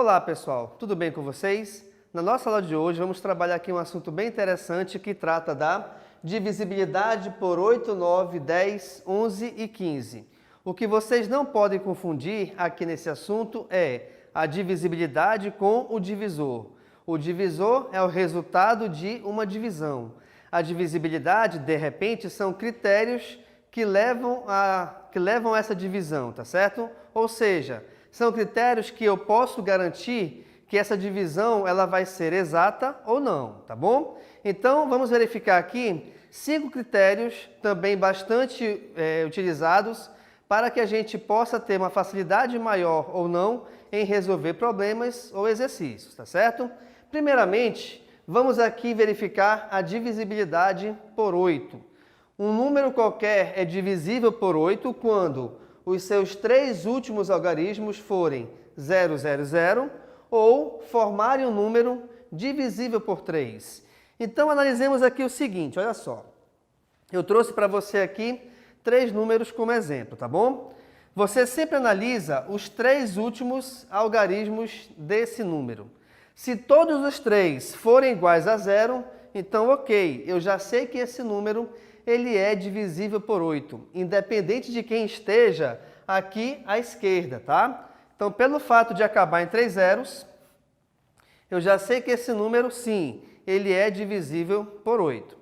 Olá pessoal, tudo bem com vocês? Na nossa aula de hoje vamos trabalhar aqui um assunto bem interessante que trata da divisibilidade por 8, 9, 10, 11 e 15. O que vocês não podem confundir aqui nesse assunto é a divisibilidade com o divisor. O divisor é o resultado de uma divisão. A divisibilidade, de repente, são critérios que levam a essa divisão, tá certo? Ou seja, são critérios que eu posso garantir que essa divisão ela vai ser exata ou não, tá bom? Então, vamos verificar aqui 5 critérios também bastante utilizados para que a gente possa ter uma facilidade maior ou não em resolver problemas ou exercícios, tá certo? Primeiramente, vamos aqui verificar a divisibilidade por 8. Um número qualquer é divisível por 8 quando os seus 3 últimos algarismos forem 0, 0, 0 ou formarem um número divisível por 3. Então, analisemos aqui o seguinte, olha só. Eu trouxe para você aqui 3 números como exemplo, tá bom? Você sempre analisa os 3 últimos algarismos desse número. Se todos os 3 forem iguais a 0, então ok, eu já sei que esse número ele é divisível por 8, independente de quem esteja aqui à esquerda, tá? Então, pelo fato de acabar em 3 zeros, eu já sei que esse número, sim, ele é divisível por 8.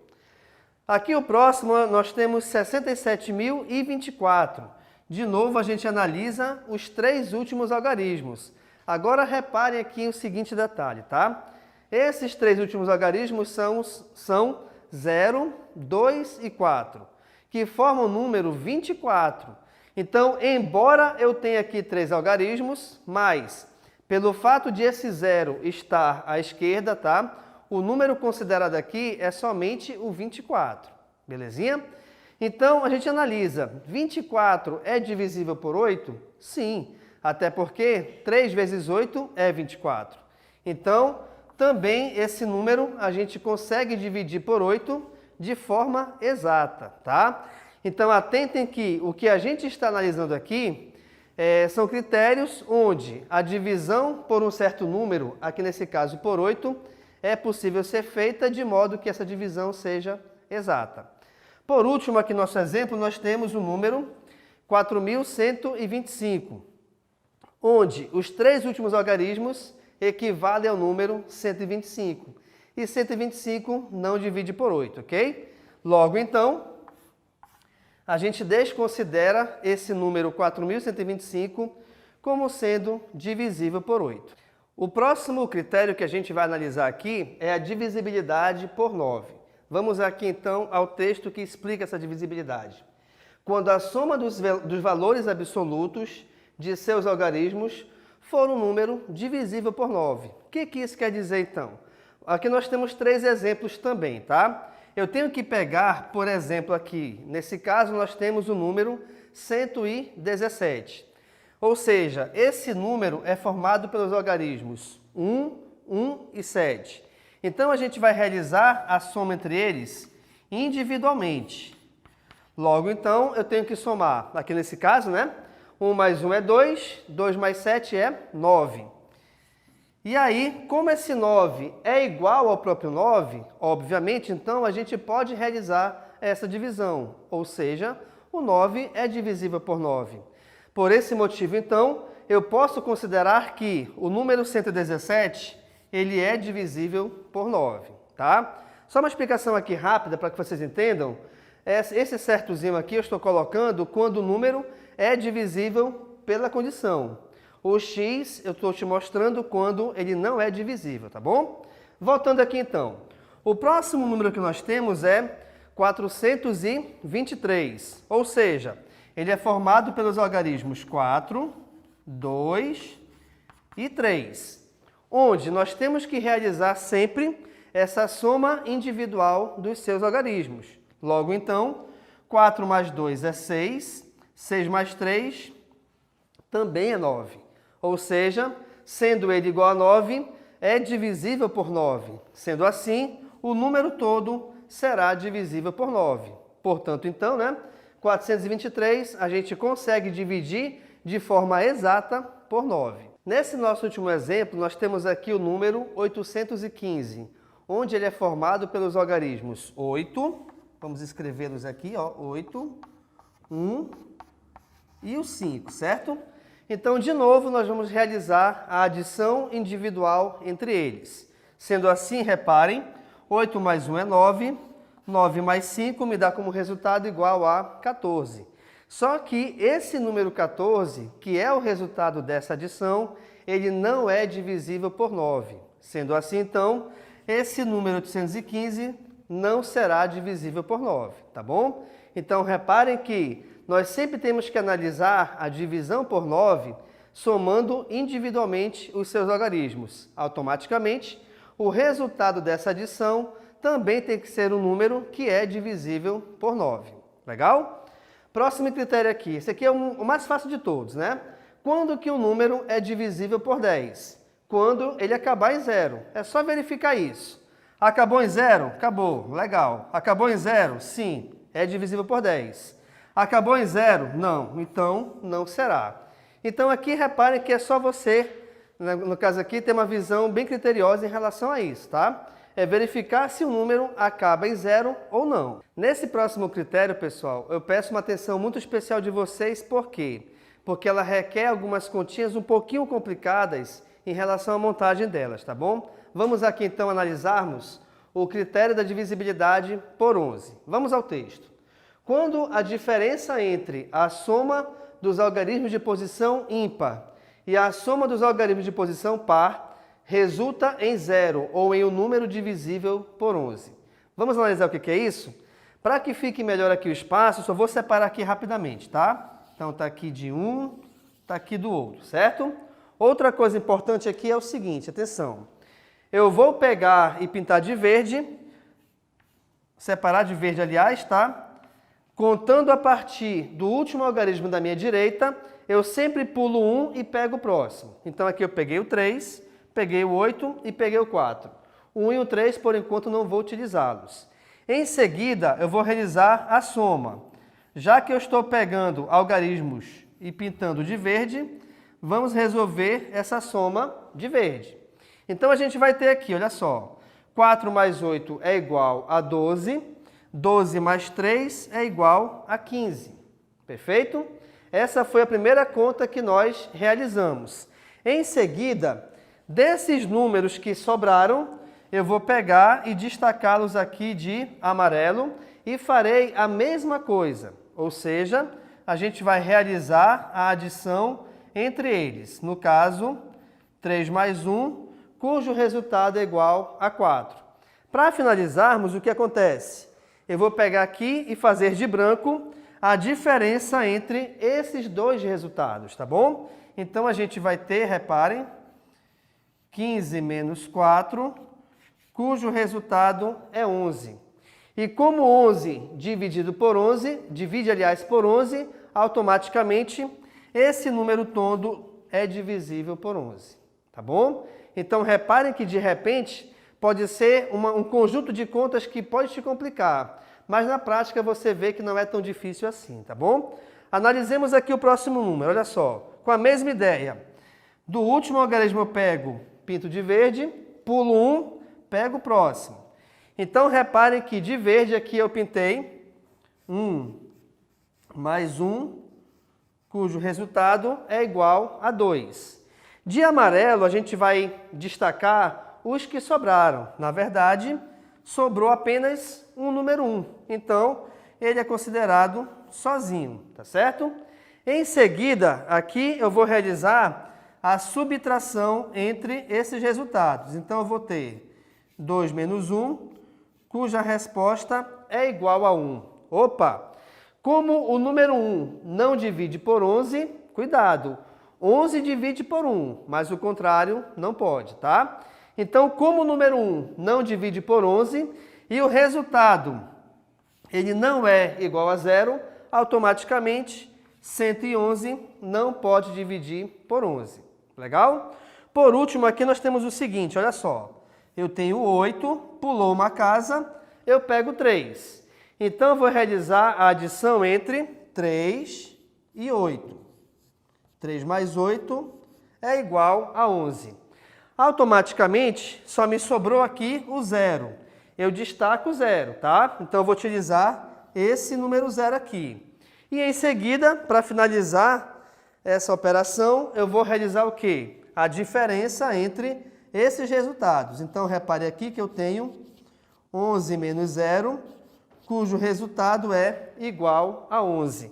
Aqui o próximo, nós temos 67.024. De novo, a gente analisa os 3 últimos algarismos. Agora, reparem aqui o seguinte detalhe, tá? Esses 3 últimos algarismos são 0, 2 e 4, que formam o número 24. Então, embora eu tenha aqui 3 algarismos, mas pelo fato de esse 0 estar à esquerda, tá? O número considerado aqui é somente o 24, belezinha? Então, a gente analisa, 24 é divisível por 8? Sim, até porque 3 vezes 8 é 24. Então, também esse número a gente consegue dividir por 8 de forma exata, tá? Então, atentem que o que a gente está analisando aqui são critérios onde a divisão por um certo número, aqui nesse caso por 8, é possível ser feita de modo que essa divisão seja exata. Por último, aqui no nosso exemplo, nós temos o número 4.125, onde os 3 últimos algarismos equivalem ao número 125. E 125 não divide por 8, ok? Logo, então, a gente desconsidera esse número 4.125 como sendo divisível por 8. O próximo critério que a gente vai analisar aqui é a divisibilidade por 9. Vamos aqui, então, ao texto que explica essa divisibilidade. Quando a soma dos valores absolutos de seus algarismos for um número divisível por 9. O que isso quer dizer, então? Aqui nós temos 3 exemplos também, tá? Eu tenho que pegar, por exemplo, aqui, nesse caso nós temos o número 117. Ou seja, esse número é formado pelos algarismos 1, 1 e 7. Então, a gente vai realizar a soma entre eles individualmente. Logo, então, eu tenho que somar, aqui nesse caso, né? 1 mais 1 é 2, 2 mais 7 é 9. E aí, como esse 9 é igual ao próprio 9, obviamente, então, a gente pode realizar essa divisão. Ou seja, o 9 é divisível por 9. Por esse motivo, então, eu posso considerar que o número 117, ele é divisível por 9, tá? Só uma explicação aqui rápida para que vocês entendam. Esse certozinho aqui eu estou colocando quando o número é divisível pela condição. O x eu estou te mostrando quando ele não é divisível, tá bom? Voltando aqui então. O próximo número que nós temos é 423, ou seja, ele é formado pelos algarismos 4, 2 e 3, onde nós temos que realizar sempre essa soma individual dos seus algarismos. Logo, então, 4 mais 2 é 6, 6 mais 3 também é 9. Ou seja, sendo ele igual a 9, é divisível por 9. Sendo assim, o número todo será divisível por 9. Portanto, então, 423 a gente consegue dividir de forma exata por 9. Nesse nosso último exemplo, nós temos aqui o número 815, onde ele é formado pelos algarismos 8, vamos escrevê-los aqui, ó, 8, 1 e o 5, certo? Então, de novo, nós vamos realizar a adição individual entre eles. Sendo assim, reparem, 8 mais 1 é 9, 9 mais 5 me dá como resultado igual a 14. Só que esse número 14, que é o resultado dessa adição, ele não é divisível por 9. Sendo assim, então, esse número 815 não será divisível por 9, tá bom? Então, reparem que nós sempre temos que analisar a divisão por 9 somando individualmente os seus algarismos. Automaticamente, o resultado dessa adição também tem que ser um número que é divisível por 9. Legal? Próximo critério aqui. Esse aqui é o mais fácil de todos, né? Quando que um número é divisível por 10? Quando ele acabar em 0. É só verificar isso. Acabou em 0? Acabou. Legal. Acabou em 0? Sim. É divisível por 10. Acabou em 0? Não. Então, não será. Então, aqui reparem que é só você, no caso aqui, ter uma visão bem criteriosa em relação a isso, tá? É verificar se o número acaba em 0 ou não. Nesse próximo critério, pessoal, eu peço uma atenção muito especial de vocês, por quê? Porque ela requer algumas continhas um pouquinho complicadas em relação à montagem delas, tá bom? Vamos aqui então analisarmos o critério da divisibilidade por 11. Vamos ao texto. Quando a diferença entre a soma dos algarismos de posição ímpar e a soma dos algarismos de posição par resulta em 0 ou em um número divisível por 11. Vamos analisar o que é isso? Para que fique melhor aqui o espaço, só vou separar aqui rapidamente, tá? Então está aqui de um, está aqui do outro, certo? Outra coisa importante aqui é o seguinte, atenção. Eu vou pegar e pintar de verde, separar de verde, aliás, tá? Contando a partir do último algarismo da minha direita, eu sempre pulo 1 e pego o próximo. Então aqui eu peguei o 3, peguei o 8 e peguei o 4. O 1 e o 3, por enquanto, não vou utilizá-los. Em seguida, eu vou realizar a soma. Já que eu estou pegando algarismos e pintando de verde, vamos resolver essa soma de verde. Então, a gente vai ter aqui, olha só, 4 mais 8 é igual a 12, 12 mais 3 é igual a 15. Perfeito? Essa foi a primeira conta que nós realizamos. Em seguida, desses números que sobraram, eu vou pegar e destacá-los aqui de amarelo e farei a mesma coisa. Ou seja, a gente vai realizar a adição entre eles. No caso, 3 mais 1, cujo resultado é igual a 4. Para finalizarmos, o que acontece? Eu vou pegar aqui e fazer de branco a diferença entre esses dois resultados, tá bom? Então, a gente vai ter, reparem, 15 menos 4, cujo resultado é 11. E como 11 dividido por 11, divide, aliás, por 11, automaticamente, esse número todo é divisível por 11, tá bom? Então, reparem que, de repente, pode ser um conjunto de contas que pode te complicar, mas na prática você vê que não é tão difícil assim, tá bom? Analisemos aqui o próximo número, olha só, com a mesma ideia. Do último algarismo eu pego, pinto de verde, pulo 1, pego o próximo. Então, reparem que de verde aqui eu pintei 1 mais 1, cujo resultado é igual a 2. De amarelo, a gente vai destacar os que sobraram. Na verdade, sobrou apenas um número 1. Então, ele é considerado sozinho, tá certo? Em seguida, aqui eu vou realizar a subtração entre esses resultados. Então, eu vou ter 2 menos 1, cuja resposta é igual a 1. Opa! Como o número 1 não divide por 11, cuidado, 11 divide por 1, mas o contrário não pode, tá? Então, como o número 1 não divide por 11 e o resultado ele não é igual a 0, automaticamente 111 não pode dividir por 11. Legal? Por último, aqui nós temos o seguinte, olha só. Eu tenho 8, pulou uma casa, eu pego 3. Então, eu vou realizar a adição entre 3 e 8. 3 mais 8 é igual a 11. Automaticamente, só me sobrou aqui o zero. Eu destaco o zero, tá? Então, eu vou utilizar esse número zero aqui. E em seguida, para finalizar essa operação, eu vou realizar o quê? A diferença entre esses resultados. Então, repare aqui que eu tenho 11 menos 0, cujo resultado é igual a 11.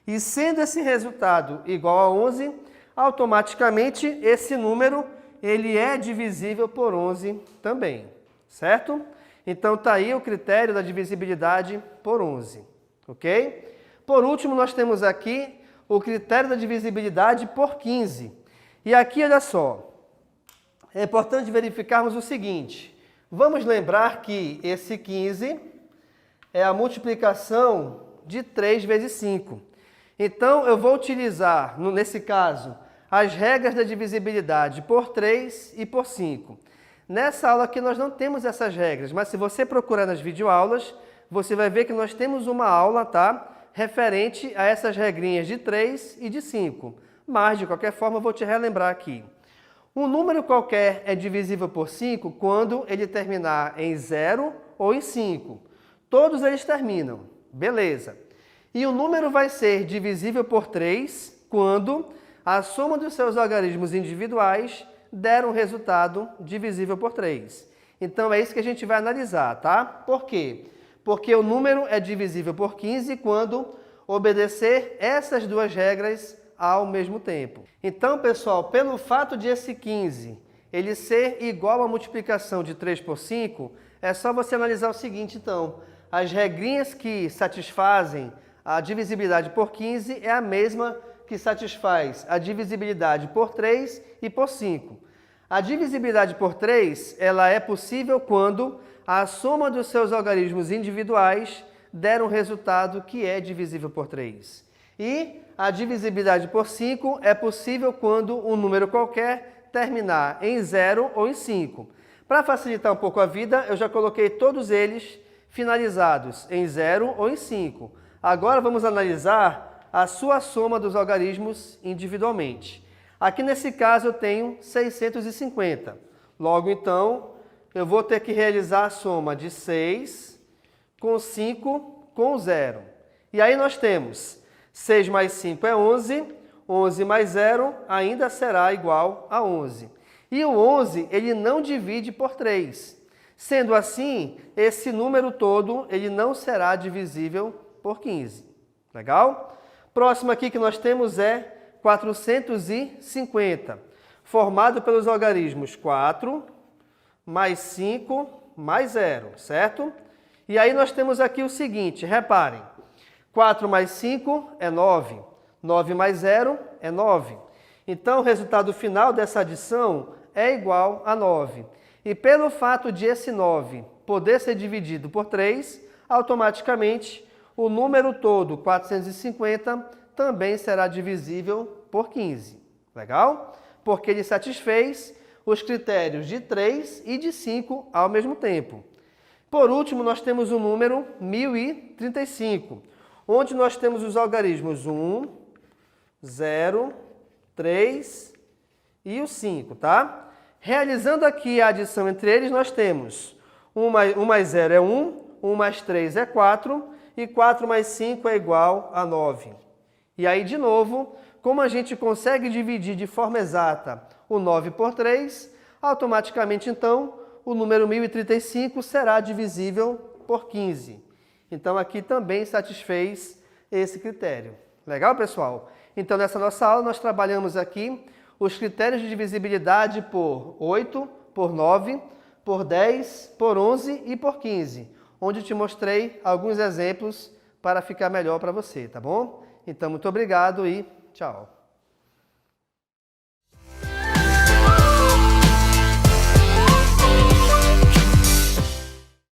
E sendo esse resultado igual a 11, automaticamente esse número ele é divisível por 11 também, certo? Então, está aí o critério da divisibilidade por 11, ok? Por último, nós temos aqui o critério da divisibilidade por 15. E aqui, olha só, é importante verificarmos o seguinte. Vamos lembrar que esse 15 é a multiplicação de 3 vezes 5. Então, eu vou utilizar, nesse caso, as regras da divisibilidade por 3 e por 5. Nessa aula aqui nós não temos essas regras, mas se você procurar nas videoaulas, você vai ver que nós temos uma aula, tá? Referente a essas regrinhas de 3 e de 5. Mas, de qualquer forma, eu vou te relembrar aqui. Um número qualquer é divisível por 5 quando ele terminar em 0 ou em 5. Todos eles terminam. Beleza. E o número vai ser divisível por 3 quando a soma dos seus algarismos individuais der um resultado divisível por 3. Então, é isso que a gente vai analisar, tá? Por quê? Porque o número é divisível por 15 quando obedecer essas duas regras ao mesmo tempo. Então, pessoal, pelo fato de esse 15 ele ser igual à multiplicação de 3 por 5, é só você analisar o seguinte, então. As regrinhas que satisfazem a divisibilidade por 15 é a mesma que satisfaz a divisibilidade por 3 e por 5. A divisibilidade por 3 ela é possível quando a soma dos seus algarismos individuais der um resultado que é divisível por 3. E a divisibilidade por 5 é possível quando um número qualquer terminar em 0 ou em 5. Para facilitar um pouco a vida, eu já coloquei todos eles finalizados em 0 ou em 5. Agora vamos analisar a sua soma dos algarismos individualmente. Aqui nesse caso eu tenho 650. Logo então, eu vou ter que realizar a soma de 6 com 5 com 0. E aí nós temos 6 mais 5 é 11, 11 mais 0 ainda será igual a 11. E o 11 ele não divide por 3. Sendo assim, esse número todo ele não será divisível por 15. Legal? Próximo aqui que nós temos é 450, formado pelos algarismos 4, mais 5, mais 0, certo? E aí nós temos aqui o seguinte, reparem, 4 mais 5 é 9, 9 mais 0 é 9. Então, o resultado final dessa adição é igual a 9. E pelo fato de esse 9 poder ser dividido por 3, automaticamente o número todo, 450, também será divisível por 15. Legal? Porque ele satisfez os critérios de 3 e de 5 ao mesmo tempo. Por último, nós temos o número 1035, onde nós temos os algarismos 1, 0, 3 e o 5, tá? Realizando aqui a adição entre eles, nós temos 1 mais 0 é 1, 1 mais 3 é 4 e 4 mais 5 é igual a 9. E aí, de novo, como a gente consegue dividir de forma exata o 9 por 3, automaticamente, então, o número 1035 será divisível por 15. Então, aqui também satisfez esse critério. Legal, pessoal? Então, nessa nossa aula, nós trabalhamos aqui os critérios de divisibilidade por 8, por 9, por 10, por 11 e por 15, onde te mostrei alguns exemplos para ficar melhor para você, tá bom? Então, muito obrigado e tchau!